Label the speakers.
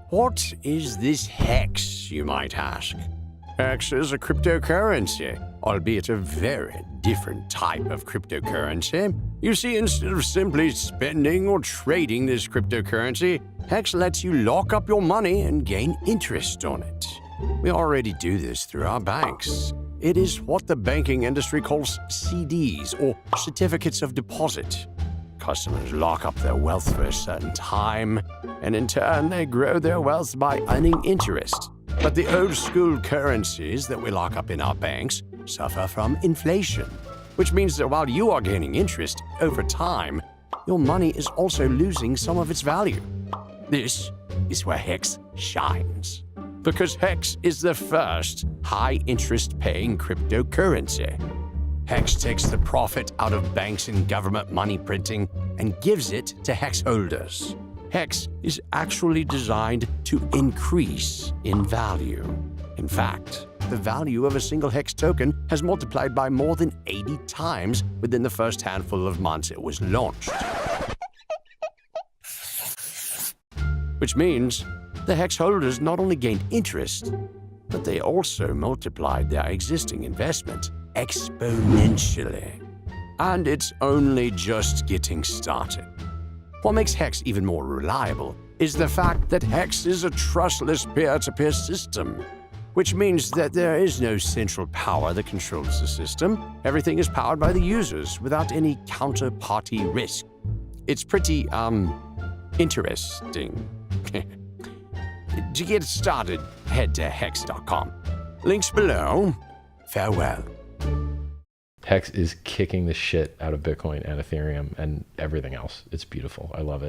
Speaker 1: What is this HEX, you might ask? HEX is a cryptocurrency, albeit a very different type of cryptocurrency. You see, instead of simply spending or trading this cryptocurrency, HEX lets you lock up your money and gain interest on it. We already do this through our banks. It is what the banking industry calls CDs, or certificates of deposit. Customers lock up their wealth for a certain time, and in turn they grow their wealth by earning interest. But the old-school currencies that we lock up in our banks suffer from inflation, which means that while you are gaining interest over time, your money is also losing some of its value. This is where HEX shines, because HEX is the first high-interest paying cryptocurrency. HEX takes the profit out of banks and government money printing and gives it to HEX holders. HEX is actually designed to increase in value. In fact, the value of a single HEX token has multiplied by more than 80 times within the first handful of months it was launched. Which means the HEX holders not only gained interest, but they also multiplied their existing investment exponentially. And it's only just getting started. What makes HEX even more reliable is the fact that HEX is a trustless peer-to-peer system, which means that there is no central power that controls the system. Everything is powered by the users without any counterparty risk. It's pretty, interesting. To get started, head to hex.com. Links below. Farewell.
Speaker 2: HEX is kicking the shit out of Bitcoin and Ethereum and everything else. It's beautiful. I love it.